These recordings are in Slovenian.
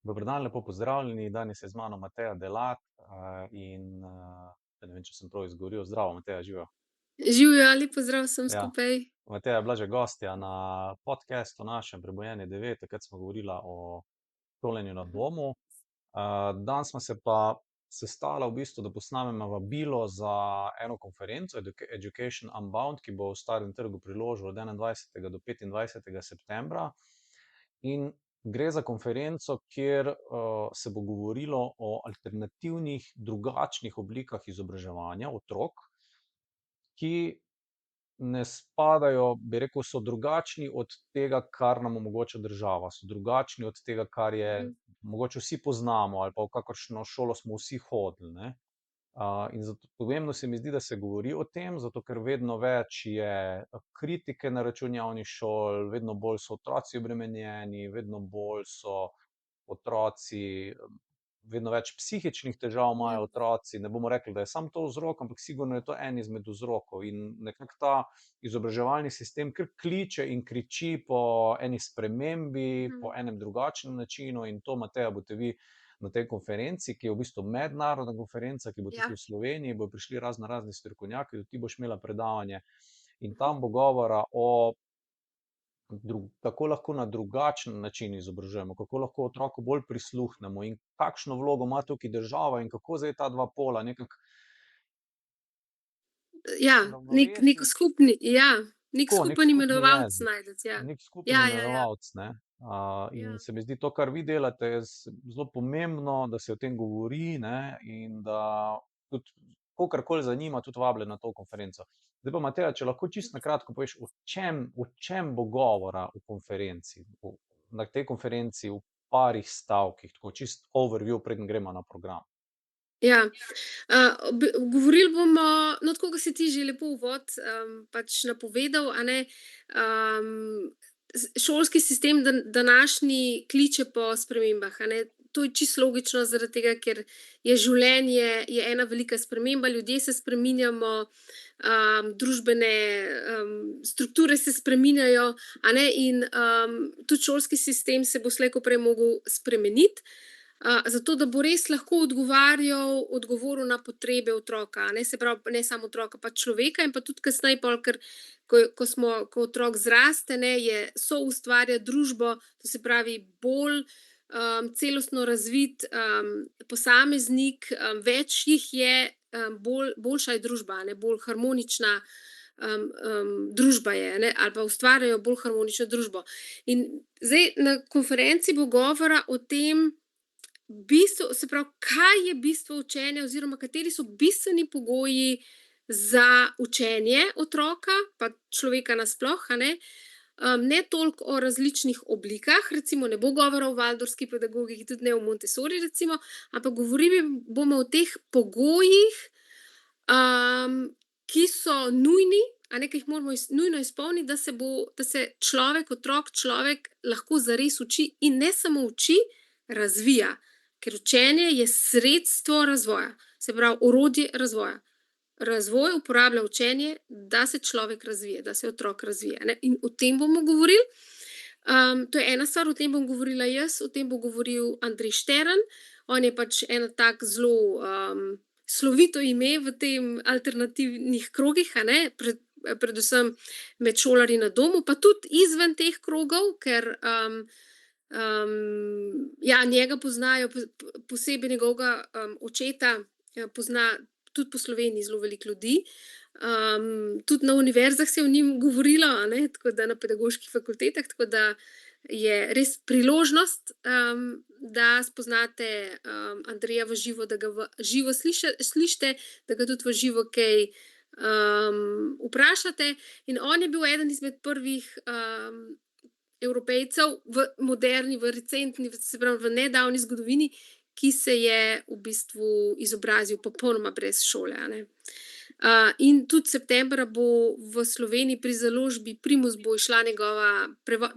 Dober dan, lepo pozdravljeni. Danes je z mano Mateja Delat ne vem, če sem prav izgovoril. Zdravo, Mateja, živijo. Živjo, lep pozdrav vsem Ja, skupaj. Mateja je bila že gostja na podcastu našem Prebujeni 9, takrat smo govorila o šolanju na domu. Danes smo se pa sestala v bistvu, da posnamemo vabilo za eno konferenco Education Unbound, ki bo v Starem trgu priložil od 21. do 25. septembra. In gre za konferenco, kjer se bo govorilo o alternativnih, drugačnih oblikah izobraževanja otrok, ki ne spadajo, bi rekel, so drugačni od tega, kar nam omogoča država, so drugačni od tega, kar je Mhm. mogoče vsi poznamo ali pa v kakršno šolo smo vsi hodili, ne. In zato pomembno se mi zdi, da se govori o tem, zato ker vedno več je kritike na račun javnih šol, vedno bolj so otroci obremenjeni, vedno bolj so otroci, vedno več psihičnih težav Ja, imajo otroci. Ne bomo rekli, da je samo to vzrok, ampak sigurno je to en izmed vzrokov. In nekako ta izobraževalni sistem kar kliče in kriči po eni spremembi, mhm. po enem drugačnem načinu. In to, Mateja, boste vi na tej konferenci, ki je v bistvu mednarodna konferenca, ki bo tukaj Ja. v Sloveniji, bodo prišli razni strokovnjaki, tudi ti boš imela predavanje. In Mhm. tam bo govora o kako lahko na drugačen način izobražujemo, kako lahko otroku bolj prisluhnemo in kakšno vlogo ima tukaj država in kako zdaj ta dva pola nekako Ja, nek uravnovesiti. skupni, ja, nek Tako, nek skupen skupni imenovalec jezik, najdeti, ja. nek skupen Ja, ja, ja, imenovalec, ne. In ja. se mi zdi to, kar vi delate, je zelo pomembno, da se o tem govori, ne, in da tudi kogarkoli zanima, tudi vabljen na to konferenco. Zdaj pa, Mateja, če lahko čisto na kratko poveš, o čem bo govora v konferenci, na tej konferenci v parih stavkih, tako čisto overview, preden gremo na program. Ja, govorili bomo, no, tako kot si ti že lepo uvod, pač napovedal, a ne, šolski sistem današnji kliče po spremembah, a ne. To je čisto logično, zaradi tega, ker je življenje je ena velika sprememba, ljudje se spreminjamo, družbene, strukture se spreminjajo, a ne, in, tudi šolski sistem se bo slej ko prej mogel spremeniti. Zato, da bo res lahko odgovoril na potrebe otroka, a ne, se pravi, ne samo otroka, pa človeka in pa tudi kasneje pol, ker ko otrok zraste, ne, soustvarja družbo, to se pravi bolj, celostno razvit, posameznik, več jih je, boljša je družba, a ne, bolj harmonična, družba je, a ne, ali pa ustvarjajo bolj harmonično družbo. In zdaj na konferenci bo govora o tem, se pravi, kaj je bistvo učenja oziroma kateri so bistveni pogoji za učenje otroka, pa človeka nasploh, a ne. Ne toliko o različnih oblikah, recimo ne bo govora o waldorfski pedagogiki, tudi ne o Montessori recimo, ampak govorili bomo o teh pogojih, ki so nujni, a ne, ki jih moramo nujno izpolniti, da se otrok lahko zares uči in ne samo uči, razvija. Ker učenje je sredstvo razvoja, se pravi orodje razvoja. Razvoj uporablja učenje, da se človek razvije, da se otrok razvije, a ne, in o tem bomo govorili. To je ena stvar, o tem bom govorila jaz, o tem bo govoril Andrej Štern. On je pač eno tako zelo, slovito ime v tem alternativnih krogih, a ne, predvsem med šolarji na domu, pa tudi izven teh krogov, ker, ja, njega poznajo, posebej njegovega, očeta, pozna tudi po Sloveniji zelo veliko ljudi. Tudi na univerzah se je o njim govorilo, a ne, tako da na pedagoških fakultetah, tako da je res priložnost, da spoznate, Andreja v živo, da ga v živo slišite, da ga tudi v živo kaj, vprašate. In on je bil eden izmed prvih, Evropejcev v moderni, v recentni, se pravi v nedavni zgodovini, ki se je v bistvu izobrazil popolnoma brez šole, a ne. In tudi septembra bo v Sloveniji pri založbi Primus bo izšla njegova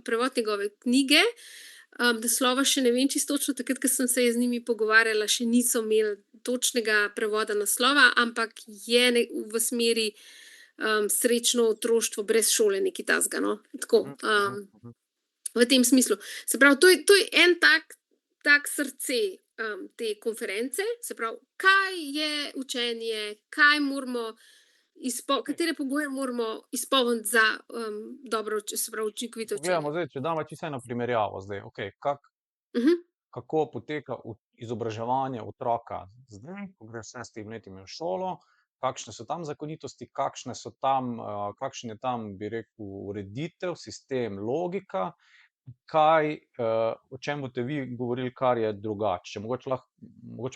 prevod njegove knjige. Naslova še ne vem čisto točno, takrat, ko sem se z njimi pogovarjala, še niso imeli točnega prevoda naslova, ampak je v smeri, Srečno otroštvo brez šole, nekaj takega, no, tako, Mhm, mhm, mhm. v tem smislu. Se pravi, to je en tak srce, te konference, se pravi, kaj je učenje, kaj moramo Okej, katere pogoje moramo izpolniti za, dobro se pravi, učinkovito pogledamo učenje. zdaj, če damo čisto eno primerjavo zdaj, okej, Mhm, kako poteka izobraževanje otroka zdaj, ko gre s 6 letimi v šolo, kakšne so tam zakonitosti, kakšne so tam, kakšen je tam, bi rekel, ureditev, sistem, logika, kaj, o čem boste vi govorili, kar je drugače. Če mogoče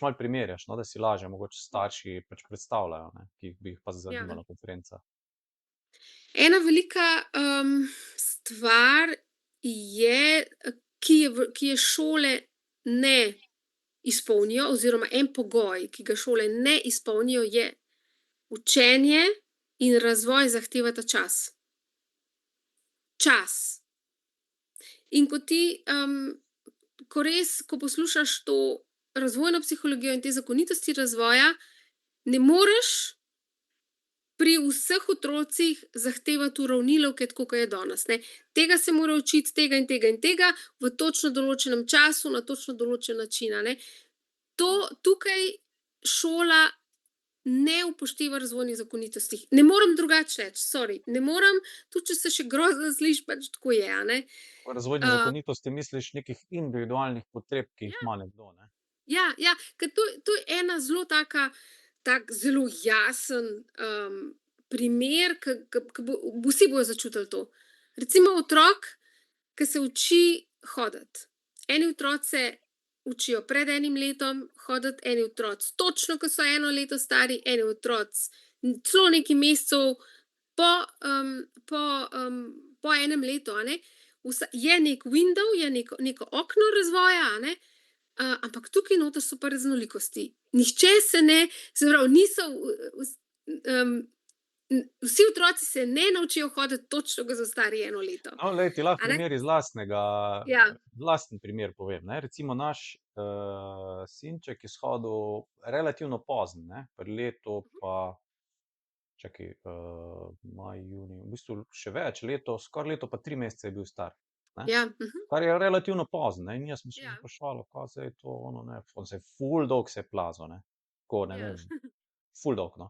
malo primerjaš, no, da si lažje mogoče starši pač predstavljajo, ne, ki bi jih pa ja. zanimala konferenca. Ena velika, stvar je, ki je šole ne izpolnijo oziroma en pogoj, ki ga šole ne izpolnijo, je učenje in razvoj zahtevata čas. Čas. In ko poslušaš to razvojno psihologijo in te zakonitosti razvoja, ne moreš pri vseh otrocih zahtevati uravnilovke, tako kot je danes, ne. Tega se mora učiti, tega in tega in tega v točno določenem času, na točno določen način, a ne. Tukaj šola ne upošteva razvojnih zakonitosti. Ne morem drugače reči, sorry, ne morem, tudi če se še grozno sliši, pač tako je, a ne. Po razvojni zakonitosti misliš nekih individualnih potreb, ki jih Ja. ima nekdo, ne? Ja, ker to je ena zelo tak zelo jasen, primer, ke vsi bojo začutili to. Recimo otrok, ke se uči hoditi. Eni otroci se učijo pred enim letom hoditi, eni otroci točno, ko so 1 leto stari, eni otroci celo nekaj mesecev po, po, po enem letu, a ne. Je neki window, je neko okno razvoja, a ne. Ampak tukaj noter so pa raznolikosti. Nihče se ne, se pravi, niso vsi otroci se ne naučijo hoditi točno, ko so stari 1 leto, No, glej, ti lahko a ne? primer iz lastnega, Ja. lasten primer povem, ne. Recimo naš, sinček je shodil relativno pozno, ne, pri letu pa čakaj, maj, junij, v bistvu še več, skoraj leto pa 3 mesece je bil star, ne. Ja, Kar je relativno pozno, ne, in jaz sem se že ja, spraševal, kaj zdaj je to, ono, ne, on se je ful dolgo se je plazil, ne, tako, ne ja. vem, ful dolgo, no.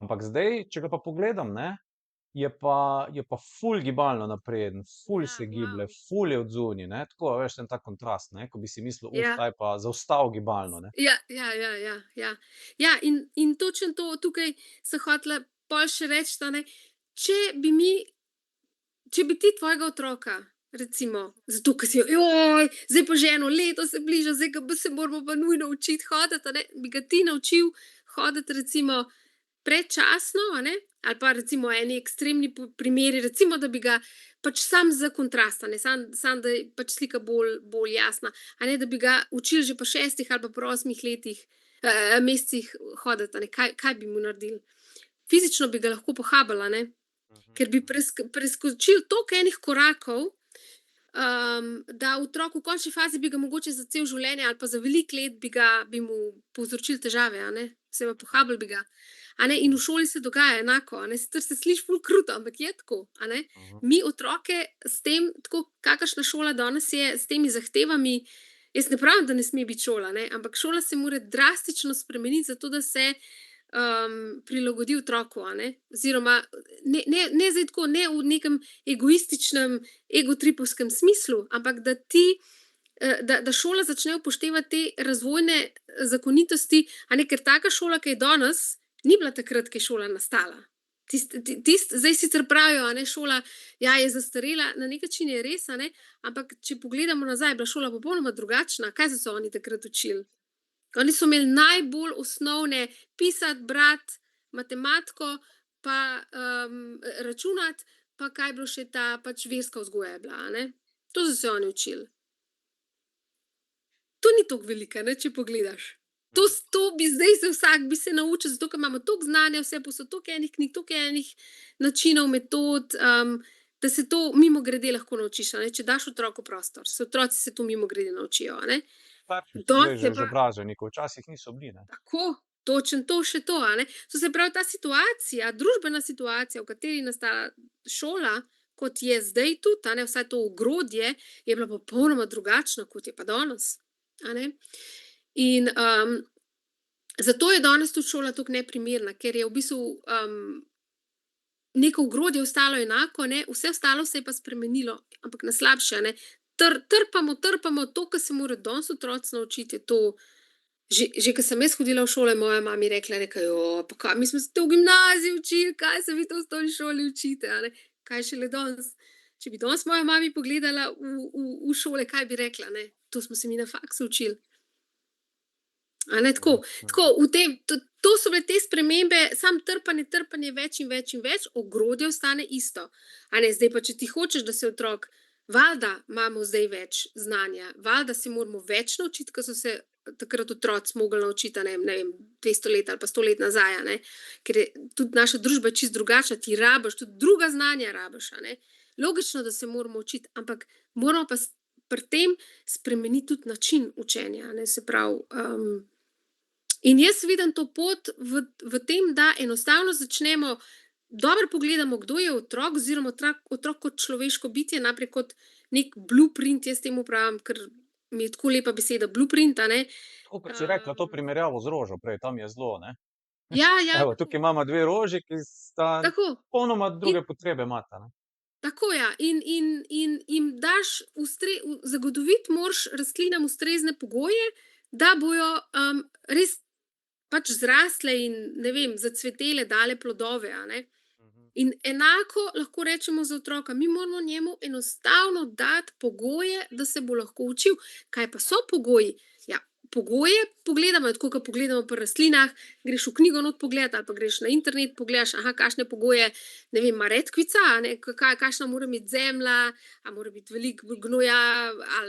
Ampak zdaj, če ga pa pogledam, ne, je pa ful gibalno napreden, ful Ja, se giblje, wow. ful je odzunaj, ne, tako, a veš, en tak kontrast, ne, ko bi si mislil, Ja. ta je pa zaostal gibalno, ne. Ja. Ja, in točno to tukaj sem hotela pol še reči, a ne, če bi mi če bi ti tvojega otroka, recimo, zato ker si, zdaj pa že 1 leto se bliža, zdaj pa se moramo pa nujno učiti hoditi, a ne, bi ga ti naučil hoditi recimo predčasno, a ne, ali pa recimo eni ekstremni primeri, recimo, da bi ga pač sam za kontrast, a ne, samo da je pač slika bolj jasna, a ne, da bi ga učili že pri 6 ali pa pri 8 letih, mesecih hoditi, a ne, kaj bi mu naredili? Fizično bi ga lahko pohabili, a ne. Ker bi preskočili toliko enih korakov, da otrok v končni fazi bi ga mogoče za celo življenje ali pa za veliko let bi mu povzročili težave, a ne, se pravi, pohabili bi ga. A ne, in v šoli se dogaja enako, a ne, sicer se sliši ful kruto, ampak je tako, a ne. Mi otroke s tem, tako kakršna šola danes je, s temi zahtevami, jaz ne pravim, da ne sme biti šola, ne, ampak šola se mora drastično spremeniti, zato da se, prilagodi otroku, a ne, oziroma ne zdaj tako, ne v nekem egoističnem, egotripovskem smislu, ampak da šola začne upoštevati te razvojne zakonitosti, a ne, ker taka šola, ki je danes, ni bila takrat, ko je šola nastala. Zdaj sicer pravijo, a ne, šola, ja, je zastarela, na neki način je res, a ne, ampak če pogledamo nazaj, je bila šola popolnoma drugačna. Kaj so se oni takrat učili? Oni so imeli najbolj osnovne pisati, brati, matematiko, pa, računati, pa kaj je bilo še ta pač verska vzgoja je bila, a ne. To so se oni učili. To ni toliko veliko, a ne, če pogledaš. To bi zdaj se vsak bi se naučil, zato ker imamo toliko znanja vsepovsod, toliko enih knjig, toliko enih načinov, metod, da se to mimogrede lahko naučiš, a ne, če daš otroku prostor. Otroci se to mimogrede naučijo, a ne. Starši so zdaj Danes že je pa izobraženi, ko včasih niso bili, ne. tako, točno to, še to, a ne. To se pravi, ta situacija, družbena situacija, v kateri je nastala šola, kot je zdaj tudi, a ne, vsaj to ogrodje, je bila popolnoma drugačna, kot je pa danes. a ne. In, zato je danes tudi šola tako neprimerna, ker je v bistvu, neko ogrodje ostalo enako, ne, vse ostalo se je pa spremenilo, ampak na slabše, a ne. Trpamo to, kar se morajo danes otroci naučiti, je to, že ko sem jaz hodila v šolo, je moja mami rekla: pa kaj, mi smo se to v gimnaziji učili, kaj se vi to v osnovni šoli učite, a ne." Kaj šele danes. Če bi danes moja mami pogledala v šole, kaj bi rekla, ne? To smo se mi na faksu učili. A ne, Mhm, tako mhm. v tem, to so bile te spremembe, samo trpanje več in več in več, ogrodje ostane isto. A ne, zdaj pa, če ti hočeš, da se otrok, valjda imamo zdaj več znanja, valjda se moramo več naučiti, kot so se takrat otroci mogli naučiti, a ne vem, 200 let ali pa 100 let nazaj, a ne. Ker je tudi naša družba je čisto drugačna, ti rabiš tudi druga znanja rabiš, a ne. Logično, da se moramo učiti, ampak moramo pa pri tem spremeniti tudi način učenja, a ne, se pravi, in jaz vidim to pot v tem, da enostavno začnemo, dobro pogledamo, kdo je otrok oziroma otrok kot človeško bitje, najprej kot neki blueprint, jaz temu pravim, ker mi je tako lepa beseda blueprint, a ne. Tako kot si rekla to primerjavo z rožo prej, tam je zelo, ne. Ja, Evo, tukaj tako, imava 2 roži, ki sta tako. popolnoma In druge potrebe imata, ne. tako, ja, in jim daš zagotoviti moraš rastlinam ustrezne pogoje, da bojo, res pač zrastle in, ne vem, zacvetele, dale plodove, a ne. Mhm. In enako lahko rečemo za otroka. Mi moramo njemu enostavno dati pogoje, da se bo lahko učil. Kaj pa so pogoji? Ja, pogoje pogledamo, tako kot pogledamo pri rastlinah, greš v knjigo not pogledat ali pa greš na internet, pogledaš, aha, kakšne pogoje, ne vem, ima redkvica, a ne, kakšna mora imeti zemlja, a mora biti veliko gnoja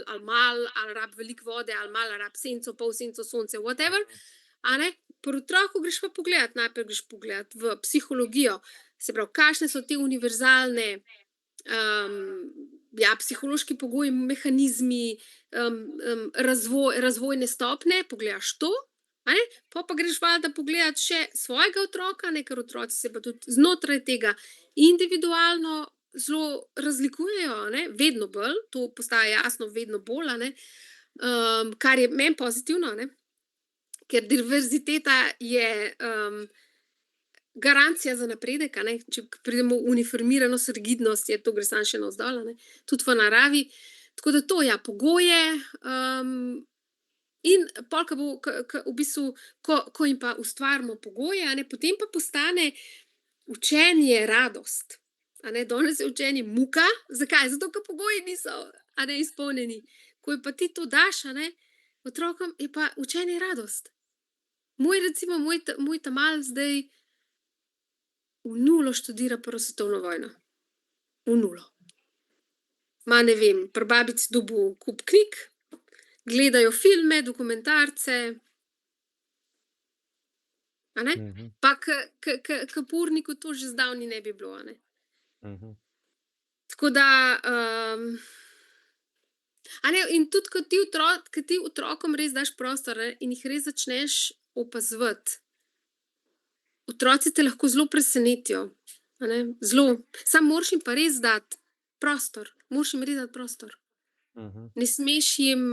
ali malo, ali rabi veliko vode ali malo, ali rabi senco, pol senco, sonce, whatever, Mhm. a ne. Pri otroku greš pa pogledat, najprej greš pogledat v psihologijo, se pravi, kakšne so te univerzalne, ja, psihološki pogoji, mehanizmi, razvojne stopnje, pogledaš to, a ne, pol pa greš valjda pogledat še svojega otroka, ne, ker otroci se pa tudi znotraj tega individualno zelo razlikujejo, a ne, vedno bolj, to postaja jasno vedno bolj, a ne, kar je meni pozitivno, a ne, ker diverziteta je, garancija za napredek, a ne, če pridemo v uniformiranost, rigidnost, je to gre samo še navzdol, a ne, tudi v naravi. Tako da to, ja, pogoje, in pol, ko bo, v bistvu, ko jim pa ustvarimo pogoje, a ne, potem pa postane učenje radost. A ne, danes je učenje muka. Zakaj? Zato, ker pogoji niso, a ne, izpolnjeni. Ko ji pa ti to daš, a ne, otrokom, je pa učenje radost. Recimo moj ta mali zdaj v nulo študira prvo svetovno vojno. V nulo. Ma ne vem, pri babici dobil kup knjig, gledajo filme, dokumentarce, a ne? Mhm, Pa ke Purniku to že zdavnaj ne bi bilo, a ne. mhm. Tako da, a ne, in tudi ko ti otrokom res daš prostor, a ne, in jih res začneš opazovati, otroci te lahko zelo presenetijo, a ne, zelo. Samo moraš jim pa res dati prostor, moraš jim res dati prostor. Mhm. Ne smeš jim,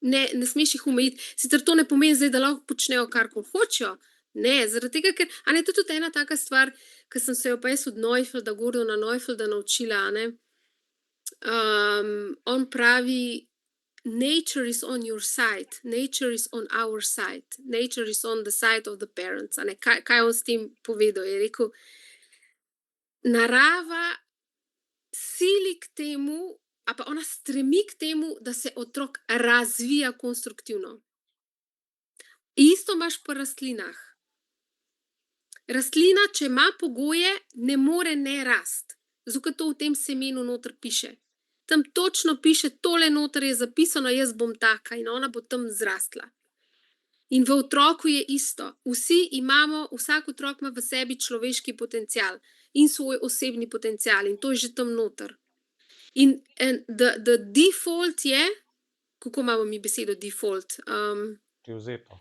ne smeš jih omejiti. Sicer to ne pomeni zdaj, da lahko počnejo karkoli hočejo. Ne, zaradi tega, ker, a ne, to je tudi ena taka stvar, ke sem se jo pa jaz od Neufelda, Gordona Neufelda naučila, a ne. On pravi: "Nature is on your side, nature is on our side, nature is on the side of the parents." A ne, kaj je on s tem povedal? Je rekel: "Narava sili k temu, a pa ona stremi k temu, da se otrok razvija konstruktivno." Isto imaš pri rastlinah. Rastlina, če ima pogoje, ne more ne rasti, zato ker to v tem semenu noter piše. Tam točno piše, tole noter je zapisano, jaz bom taka in ona bo tam zrasla. In v otroku je isto. Vsak otrok ima v sebi človeški potencial in svoj osebni potencial in to je že tam noter. In the default je, kako imamo mi besedo default? Privzeto.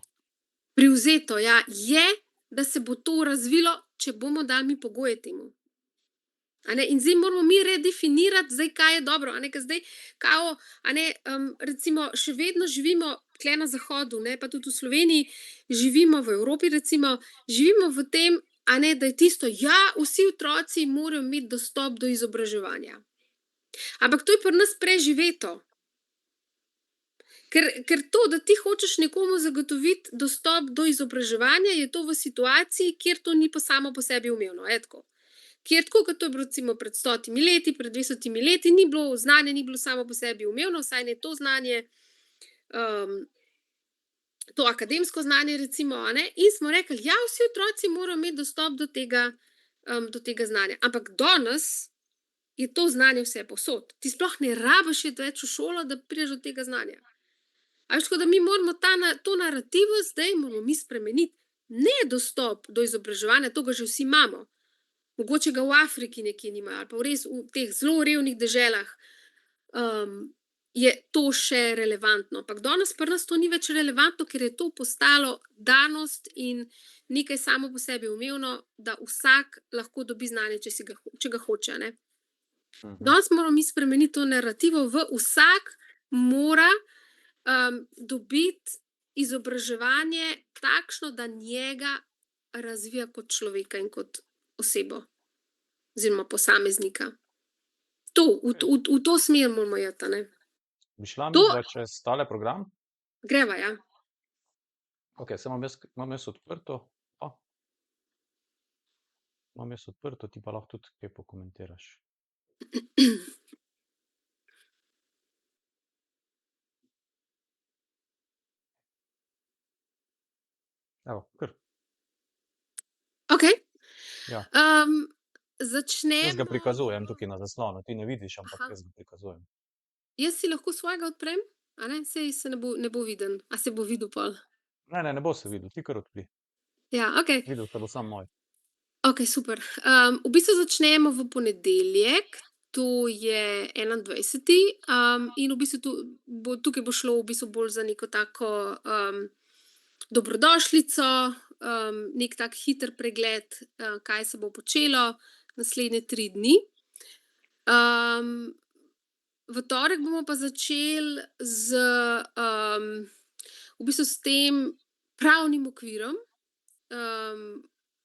Privzeto, ja, je, da se bo to razvilo, če bomo dali mi pogoje temu. In zdaj moramo mi redefinirati, zdaj, kaj je dobro. Ker zdaj, kao, recimo, še vedno živimo tukaj na Zahodu, pa tudi v Sloveniji, živimo v Evropi, recimo, živimo v tem, da je tisto, ja, vsi otroci morajo imeti dostop do izobraževanja. Ampak to je pri nas preživeto. Ker to, da ti hočeš nekomu zagotoviti dostop do izobraževanja, je to v situaciji, kjer to ni pa samo po sebi umevno. Tako. Kjer tako, kot to je bilo recimo pred 100 leti, pred 200 leti, ni bilo znanje, ni bilo samo po sebi umevno, vsaj ne to znanje, to akademsko znanje, recimo. In smo rekli, ja, vsi otroci morajo imeti dostop do tega znanja. Ampak danes je to znanje vse povsod. Ti sploh ne rabiš iti več v šolo, da prideš do tega znanja. Tako da mi moramo to narativo zdaj moramo mi spremeniti. Ne dostop do izobraževanja, to ga že vsi imamo. Mogoče ga v Afriki nekje nimajo, ali pa v res v teh zelo revnih deželah je to še relevantno. Ampak danes pri nas to ni več relevantno, ker je to postalo danost in nekaj samo po sebi umevno, da vsak lahko dobi znanje, če ga hoče. Danes moramo mi spremeniti to narativo vsak mora dobiti izobraževanje takšno, da njega razvija kot človeka in kot osebo oziroma posameznika. V to smer moramo iti. Bi šla midva čez tale program? Greva, ja. Ok, se imam jaz odprto. Imam jaz odprto, ti pa lahko tudi kaj pokomentiraš. Evo, kar. Ok. Ja. Začnemo. Jaz ga prikazujem tukaj na zaslonu, ti ne vidiš, ampak jaz ga prikazujem. Jaz si lahko svojega odprem, saj se ne bo viden. A se bo videl pol? Ne bo se videl, ti kar odpri. Ja, ok. Videl se bo samo moj. Ok, super. V bistvu začnemo v ponedeljek, to je 21. In v bistvu tukaj bo šlo v bistvu bolj za neko tako dobrodošlico, nek tak hiter pregled, kaj se bo počelo naslednje 3 dni. V torek bomo pa začeli v bistvu s tem pravnim okvirom,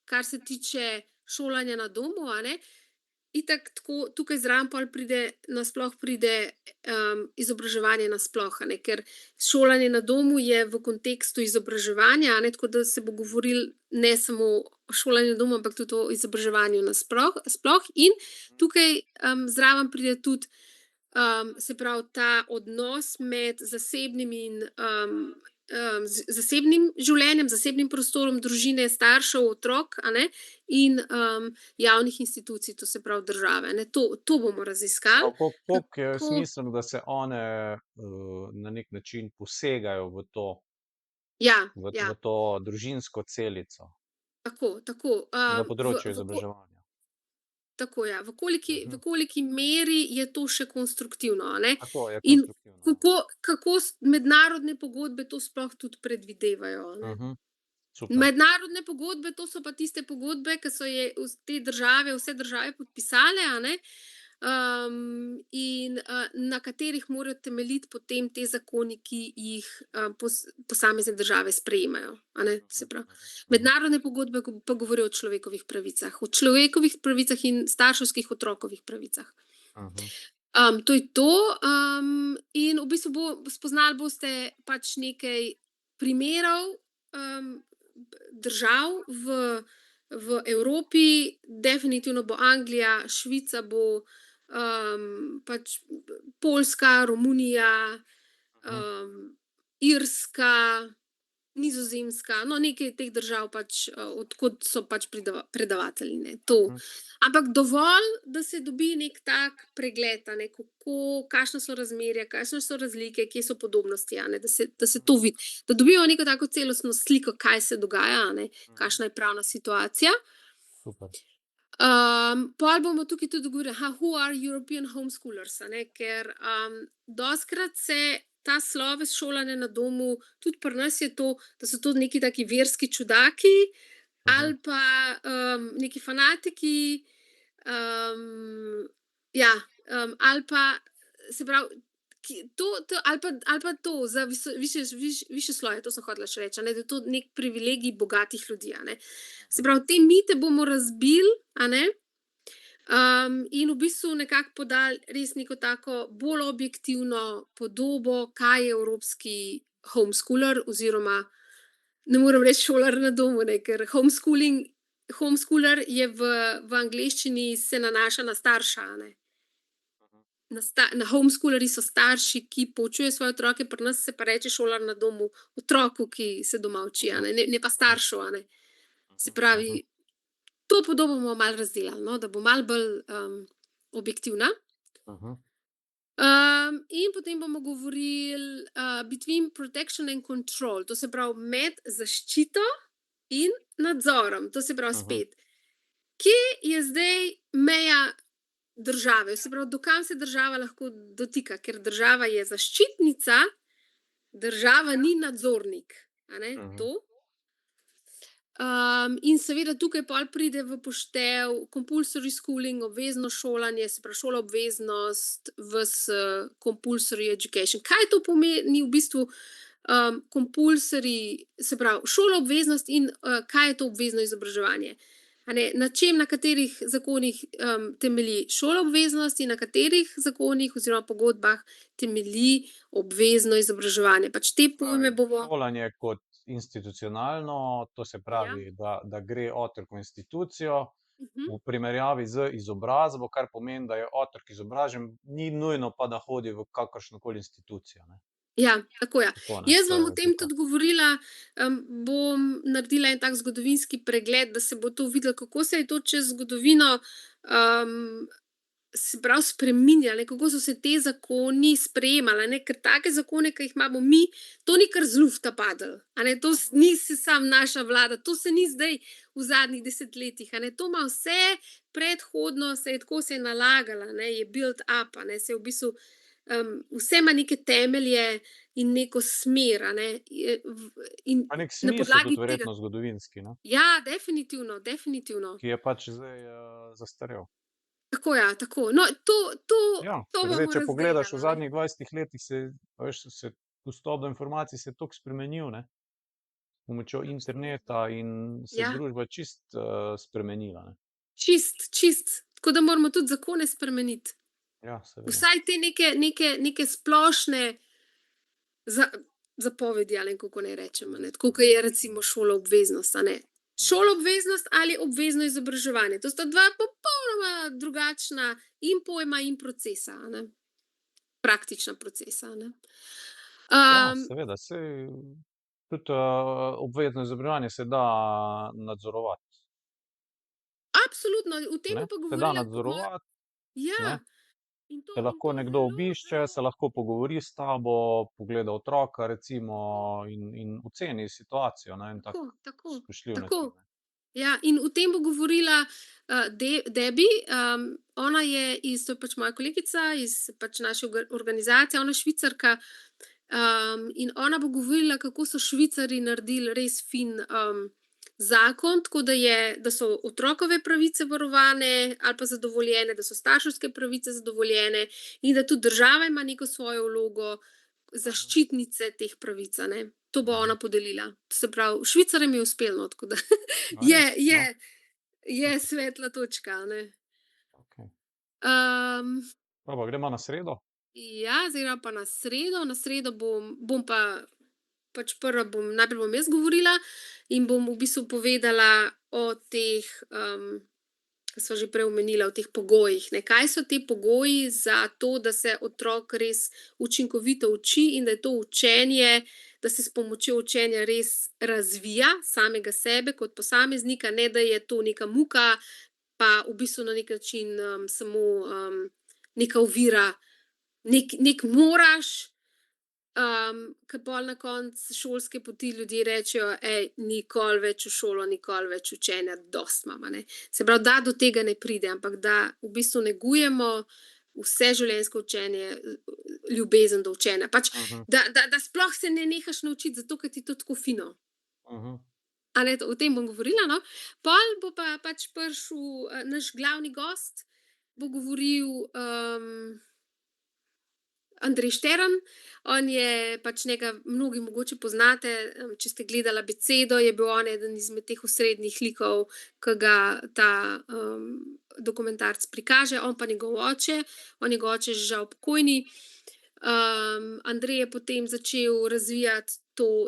kar se tiče šolanja na domu. Itak tako tukaj zraven pol nasploh pride izobraževanje nasploh, ker šolanje na domu je v kontekstu izobraževanja, tako da se bo govorilo ne samo o šolanju na domu, ampak tudi o izobraževanju nasploh. In tukaj zraven pride tudi se pravi ta odnos med zasebnim in zasebnim življenjem, zasebnim prostorom družine, staršev, otrok, in javnih institucij, to se pravi države. To bomo raziskali. Koliko je smiselno, da se one na nek način posegajo v to družinsko celico? Tako. Na področju izobraževanja. Tako, ja. V koliki meri je to še konstruktivno. Tako je In konstruktivno. kako mednarodne pogodbe to sploh tudi predvidevajo. Super. Mednarodne pogodbe, to so pa tiste pogodbe, ki so je vse države podpisale, in na katerih morajo temeljiti potem te zakoni, ki jih posamezne države sprejemajo. Se pravi, mednarodne pogodbe pa govorijo o človekovih pravicah in starševskih otrokovih pravicah. To je to. In v bistvu spoznali boste pač nekaj primerov držav v Evropi, definitivno bo Anglija, Švica bo, pač Poljska, Romunija, Irska, Nizozemska, nekaj teh držav pač, od kod so pač predavatelji, to. Ampak dovolj, da se dobi nek tak pregled, kakšna so razmerja, kakšne so razlike, kje so podobnosti, da se to vidi. Da dobijo neko tako celostno sliko, kaj se dogaja, kakšna je pravna situacija. Super. Pol bomo tukaj tudi govorili, who are European homeschoolers, ker dostikrat se ta sloves šolanja na domu, tudi pri nas je to, da so to neki taki verski čudaki ali pa neki fanatiki, Ja, ali pa, se pravi, to ali pa to za višje sloje, to sem hotela še reči, a ne, da je to neki privilegij bogatih ljudi, a ne. Se pravi, te mite bomo razbili, a ne, in v bistvu nekako podali res neko tako bolj objektivno podobo, kaj je evropski homeschooler oziroma ne morem reči šolar na domu, ne, ker homeschooler je v angleščini se nanaša na starša, a ne. Na homeschoolerji so starši, ki poučujejo svoje otroke, pri nas se pa reče šolar na domu otroku, ki se doma uči, a ne pa staršu, a ne. Se pravi, to podobo bomo malo razdelali, no, da bo malo bolj, objektivna. In potem bomo govorili, between protection and control, to se pravi med zaščito in nadzorom. To se pravi spet, kje je zdaj meja države, se pravi, do kam se država lahko dotika, ker država je zaščitnica, država ni nadzornik, a ne, to. In seveda tukaj pol pride v poštev compulsory schooling, obvezno šolanje, se pravi šoloobveznost compulsory education. Kaj to pomeni v bistvu, compulsory, se pravi šoloobveznost in, kaj je to obvezno izobraževanje? A ne, na katerih zakonih, temelji šoloobveznost in na katerih zakonih oziroma pogodbah temelji obvezno izobraževanje. Pač te pojme bomo. Šolanje kot institucionalno, to se pravi, da gre otrok v institucijo, v primerjavi z izobrazbo, kar pomeni, da je otrok izobražen, ni nujno pa, da hodi v kakršnokoli institucijo, ne. Ja, tako, ja. Tako, ne, Jaz to bom je o tem razlika. tudi govorila, bom naredila en tak zgodovinski pregled, da se bo to videlo, kako se je to čez zgodovino, se pravi spreminjalo, ne, kako so se ti zakoni sprejemali, a ne, ker take zakone, ki jih imamo mi, to ni kar z lufta padlo, a ne, to ni samo naša vlada, to se ni zdaj v zadnjih desetletjih, a ne, to ima vse predhodno, se je nalagalo, a ne, je built up, a ne, se je v bistvu, vse ima neke temelje in neko smer, a ne, in Pa neki na smisel podlagi tudi tega. verjetno zgodovinski, ne, Ja, definitivno, definitivno. ki je pač zdaj, zastarel. Tako, ja, tako. No, to Ja, to ker zdaj, bomo če pogledaš v razdelali, a ne. zadnjih 20 letih, a veš, se dostop do informacij se je toliko spremenil, ne, s pomočjo interneta in se je Ja. družba čisto, spremenila, ne. Čisto. Tako da moramo tudi zakone spremeniti. Ja, seveda. Vsaj te neke splošne zapovedi, ali kako naj rečem, a ne, tako kot je recimo šoloobveznost, a ne. Šoloobveznost ali obvezno izobraževanje, to sta dva popolnoma drugačna in pojma in procesa, a ne. Praktična procesa, a ne. Ja, seveda, saj tudi, obvezno izobraževanje se da nadzorovati, Absolutno, o tem ne, bom pa se da govorila kot moja. nadzorovati, ne. Ja, Te in lahko to nekdo zelo, obišče, zelo. se lahko pogovori s tabo, pogleda otroka recimo in oceni situacijo na en tak Tako, tako, spoštljiv način, tako. ne. Ja, in o tem bo govorila, Debbie, ona je to je pač moja kolegica iz pač naše organizacije, ona je Švicarka, in ona bo govorila, kako so Švicarji naredili res fin, zakon, tako da so otrokove pravice varovane ali pa zadovoljene, da so starševske pravice zadovoljene in da tudi država ima neko svojo vlogo zaščitnice teh pravic, a ne. To bo ona podelila. Se pravi, Švicarjem je uspelo, no, tako da A res? No, je svetla točka, a ne. okej. Um, Pol pa gremo na sredo? ja, zdaj greva pa na sredo. Na sredo bom pa pač najprej bom jaz govorila in bom v bistvu povedala o teh, ke sva že prej omenila, o teh pogojih, ne. Kaj so ti pogoji za to, da se otrok res učinkovito uči in da je to učenje, da se s pomočjo učenja res razvija samega sebe kot posameznika, ne da je to neka muka, pa v bistvu na neki način, samo, neka ovira, neki moraš, ke pol na koncu šolske poti ljudje rečejo: nikoli več v šolo, nikoli več učenja, dosti imam", a ne. Se pravi, da do tega ne pride, ampak da v bistvu negujemo vseživljenjsko učenje, ljubezen do učenja. Pač, da sploh se ne nehaš naučiti, zato ker ti je to tako fino. A ne, o tem bom govorila, no. Pol bo pa pač prišel, naš glavni gost, bo govoril, Andrej Štern. On je pač njega mnogi mogoče poznate, če ste gledali Abecedo, je bil on eden izmed teh osrednjih likov, ke ga ta, dokumentarec prikaže, on pa njegov oče. Njegov oče je že žal pokojni. Andrej je potem začel razvijati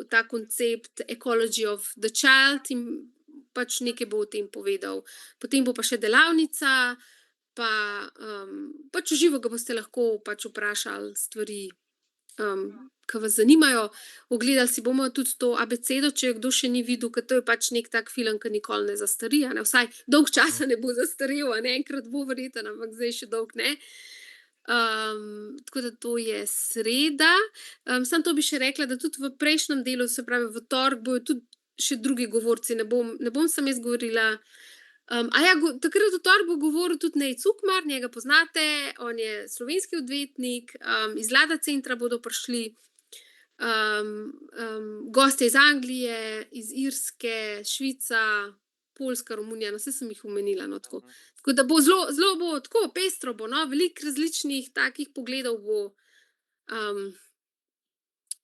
ta koncept Ecology of the Child in pač nekaj bo o tem povedal. Potem bo pa še delavnica, pa, pač v živo ga boste lahko pač vprašali stvari, ke vas zanimajo. Ogledali si bomo tudi to Abecedo, če jo kdo še ni videl, ker to je pač neki tak film, ke nikoli ne zastari, a ne, vsaj dolgo časa ne bo zastarel, a ne, enkrat bo verjetno, ampak zdaj še dolgo ne. Tako da to je sreda. Samo to bi še rekla, da tudi v prejšnjem delu, se pravi v torek, bojo tudi še drugi govorci, ne bom samo jaz govorila. Takrat v torek bo govoril tudi Nejc Ukmar, njega poznate, on je slovenski odvetnik, iz Lada centra bodo prišli, gostje iz Anglije, iz Irske, Švica, Poljska, Romunija, no, saj sem jih omenila, no, tako. Tako da bo zelo bo tako pestro bo, no, veliko različnih takih pogledov bo,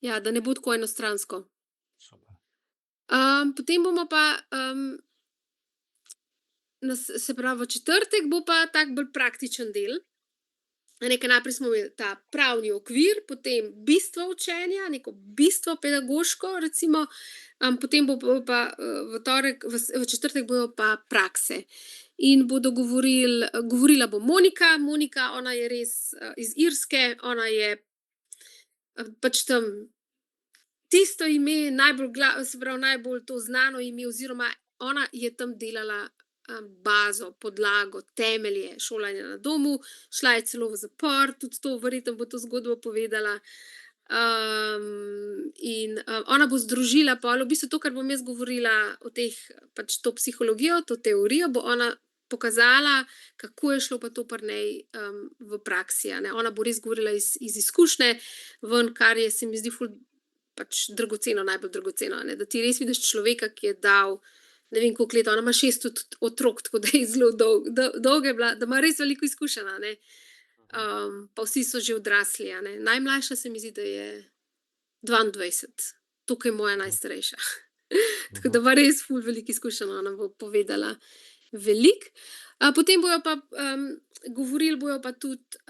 ja, da ne bo tako enostransko. Super. Potem bomo pa, se pravi, v četrtek bo pa tak bolj praktičen del. A ne, ker najprej smo imeli ta pravni okvir, potem bistvo učenja, neko bistvo pedagoško recimo, potem bo pa, v četrtek bojo pa prakse. In bodo govorila bo Monika. Monika, ona je res, iz Irske, ona je, pač tam tisto ime, najbolj se pravi, najbolj to znano ime oziroma ona je tam delala, bazo, podlago, temelje šolanja na domu. Šla je celo v zapor, tudi to verjetno bo to zgodbo povedala. In, ona bo združila pol v bistvu to, kar bom jaz govorila o teh, pač to psihologijo, to teorijo, bo ona pokazala, kako je šlo pa to pri njej, v praksi, a ne. Ona bo res govorila iz izkušnje ven, kar je, se mi zdi ful pač dragoceno, najbolj dragoceno, a ne, da ti res vidiš človeka, ki je dal ne vem koliko let, ona ima 6 otrok, tako da je zelo dolga je bila, da ima res veliko izkušenj, a ne. Pa vsi so že odrasli, a ne. Najmlajša se mi zdi, da je 22, toliko je moja najstarejša. Tako da ima res ful veliko izkušenj, ona bo povedala veliko. Potem bojo pa, govorili bojo pa tudi,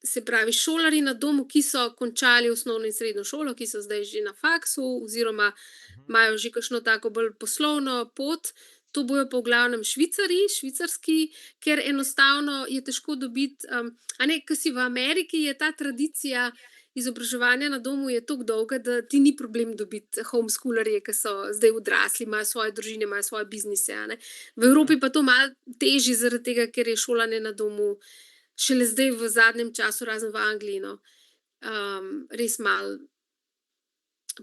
se pravi, šolarji na domu, ki so končali osnovno in srednjo šolo, ki so zdaj že na faksu oziroma imajo že kakšno tako bolj poslovno pot. To bojo pa v glavnem Švicarji, švicarski, ker enostavno je težko dobiti, a ne, ke si v Ameriki, je ta tradicija izobraževanja na domu je toliko dolga, da ti ni problem dobiti homeschoolerje, ke so zdaj odrasli, imajo svoje družine, imajo svoje biznise, a ne. V Evropi pa to malo težje, zaradi tega, ker je šolanje na domu šele zdaj v zadnjem času, razen v Angliji, no, res malo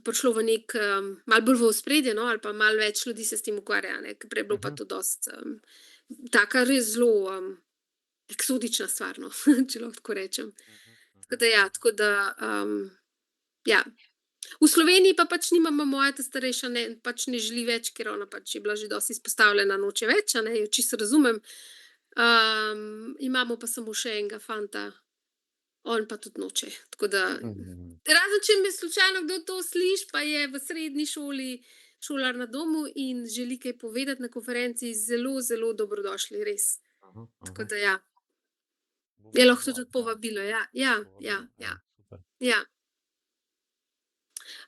prišlo v neki, malo bolj v ospredje, no, ali pa malo več ljudi se s tem ukvarja, a ne, ke prej je bilo pa to dosti, taka res zelo, eksotična stvar, no, če lahko tako rečem. Tako da ja, tako da, ja. V Sloveniji pa pač nimamo, moja ta starejša pač ne želi več, ker ona pač je bila že dosti izpostavljena, noče več, a ne, jo čisto razumem. Imamo pa samo še enega fanta, on pa tudi noče, tako da razen če me slučajno kdo to sliši, pa je v srednji šoli šolar na domu in želi kaj povedati na konferenci, zelo, zelo dobrodošli, res. Tako da ja. Je lahko tudi povabilo, ja, ja, ja, ja. Super. Ja.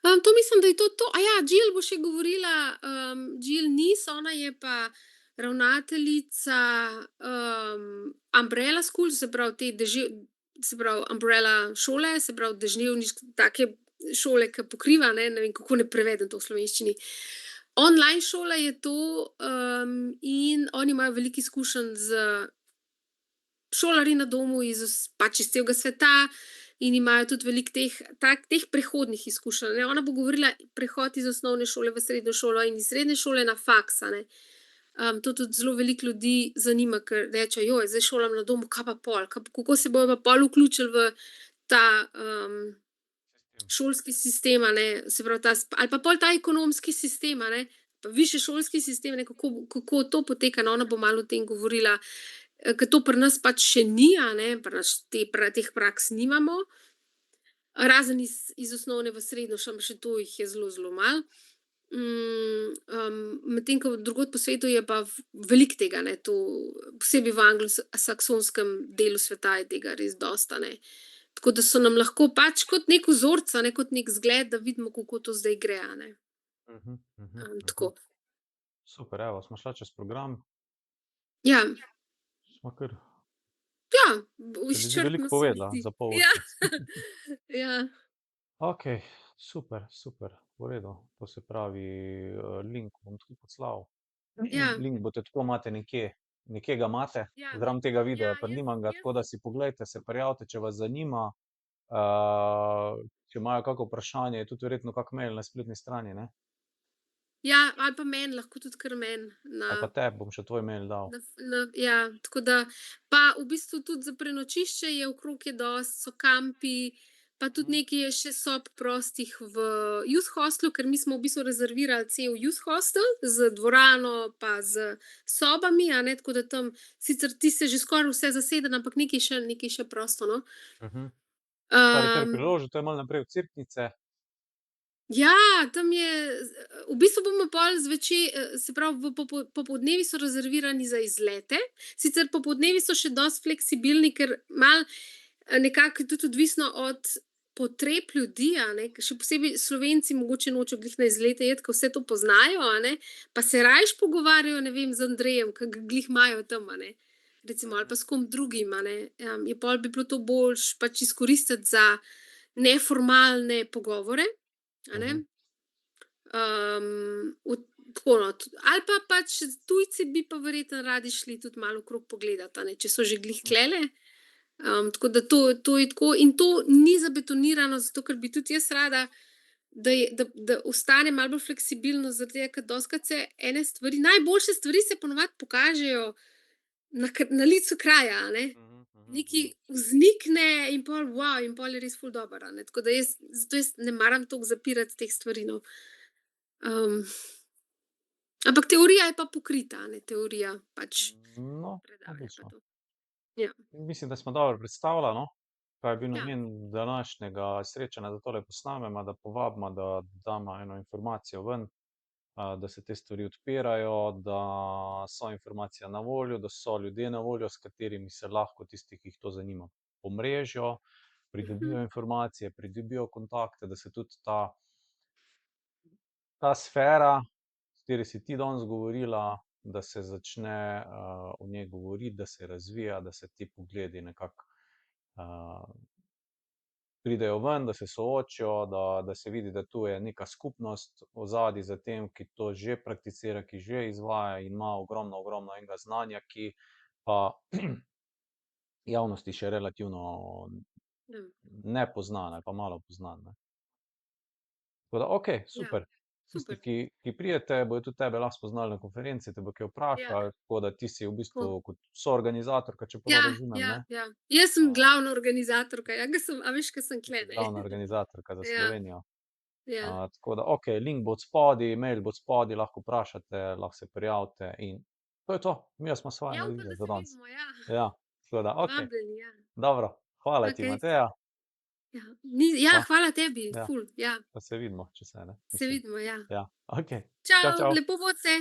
To mislim, da je to to. Jill bo še govorila, Jill Nis, ona je pa ravnateljica, Umbrella School, se pravi te se pravi umbrella šole, se pravi take šole, ke pokriva, ne vem, kako naj prevedem to v slovenščini. Online šola je to, in oni imajo veliko izkušenj s šolarji na domu pač iz celega sveta in imajo tudi veliko teh prehodnih izkušenj, ne. Ona bo govorila prehod iz osnovne šole v srednjo šolo in iz srednje šole na faks, a ne. To tudi zelo veliko ljudi zanima, ker rečejo: zdaj šolam na domu, kaj pa pol, kako se bojo pa pol vključili v ta, šolski sistem, a ne, se pravi ali pa pol ta ekonomski sistem, a ne, pa višješolski sistem, ne, kako to poteka, no, ona bo malo o tem govorila, ker to pri nas pač še ni, a ne, pri nas teh praks nimamo, razen iz osnovne v srednjo, še to jih je zelo, zelo malo. Medtem ko drugod po svetu je pa veliko tega, ne, to posebej v anglosaksonskem delu sveta je tega res dosti, a ne. Tako da so nam lahko pač kot neki vzorec, a ne, kot neki zgled, da vidimo, kako to zdaj gre, a ne. Mhm, mhm, mhm. Tako. Super, evo, smo šla čez program, Ja, smo kar, ja, se mi zdi veliko izčrpno se mi povedala zdi. za pol Ja, urce. ja, Okej, super, super, v redu. To se pravi, link bom tudi poslal. ja, Link boste tako imate nekje ga imate, ja, zraven tega ja, videa, pa nimam ga, jaz tako da si poglejte, se prijavite, če vas zanima. Če imajo kako vprašanje, je tudi verjetno kak mail na spletni strani, ne? ja, ali pa meni, lahko tudi kar meni na Ali pa tebi bom še tvoj mail dal. ja, tako da pa v bistvu tudi za prenočišče je okrog je dosti, so kampi, pa tudi Mhm, nekaj je še sob prostih v youth hostlu, ker mi smo v bistvu rezervirali cel youth hostel z dvorano pa z sobami, a ne, tako da tam sicer tisto je že skoraj vse zasedeno, ampak nekaj še prosto, no. mhm. Kar je kar Um, priložil, to je malo naprej od Cerknice. Ja, tam je v bistvu bomo pol se pravi v popoldnevi so rezervirani za izlete, sicer popoldnevi so še dosti fleksibilni, ker malo, nekako je tudi odvisno od potreb ljudi, a ne, ker še posebej Slovenci mogoče nočejo glih na izlete iti, ker vse to poznajo, a ne, pa se rajši pogovarjajo, ne vem, z Andrejem, ke ga glih imajo tam, a ne, recimo ali Mhm, pa s kom drugim, a ne, je pol bi bilo to boljše pač izkoristiti za neformalne pogovore. A ne? mhm, V tako no, ali pa pač tujci bi pa verjetno radi šli tudi malo okrog pogledat, a ne, če so že glih mhm, tulele. Tako da to je tako in to ni zabetonirano, zato ker bi tudi jaz rada, da ostane malo bolj fleksibilno, zaradi tega, ker dostikrat se ene stvari najboljše stvari se po navadi pokažejo na licu kraja, a ne. mhm, mhm, Nekaj mhm. vznikne in pol je res ful dobro, a ne. Tako da zato jaz ne maram toliko zapirati teh stvari, no. Um, ampak teorija je pa pokrita, a ne, teorija pač No, predavanja pa odlično. to. Ja. Mislim, da smo dobro predstavila, no, kaj je bil Ja. namen današnjega srečanja, da tole posnamemo, da povabimo, da damo eno informacijo ven, da se te stvari odpirajo, da so informacije na voljo, da so ljudje na voljo, s katerimi se lahko tisti, ki jih to zanima, omrežijo, Mhm. pridobijo informacije, pridobijo kontakte, da se tudi ta sfera, o kateri si ti danes govorila, da se začne o njej govoriti, da se razvija, da se ti pogledi nekako pridejo ven, da se soočijo, da se vidi, da tu je neka skupnost ozadaj za tem, ki to že prakticira, ki že izvaja in ima ogromno, ogromno enega znanja, ki pa javnosti še relativno Ja. nepoznana ali pa malo poznana, ne. Tako da, okej, Ja. super. Tisti, Super. ki pridete, bojo tudi tebe lahko spoznali na konferenci, te bojo kaj Ja, vprašali, tako da ti si v tako. bistvu kot soorganizatorka, če Ja, prav razumem, ja, ne? ja. Jaz sem A, glavna organizatorka, ja, ke sem a veš, ke sem Ti tule, si ne. glavna organizatorka za Ja, Slovenijo. ja. Tako da, okej, link bo odspodaj, mail bo odspodaj, lahko vprašate, lahko se prijavite in to je to. Midva smo svoje Ja, upam, naredile da za se danes. vidimo, ja. Ja, tako da, okej, Vabljeni, ja. dobro. Hvala ti, Okej. Mateja. Ja. Ja, Pa, hvala tebi, ja, ful, ja. pa se vidimo, če se ne, Se mislim. vidimo, ja. Ja, okej. Čau, Čao, čau. lepo bodi se.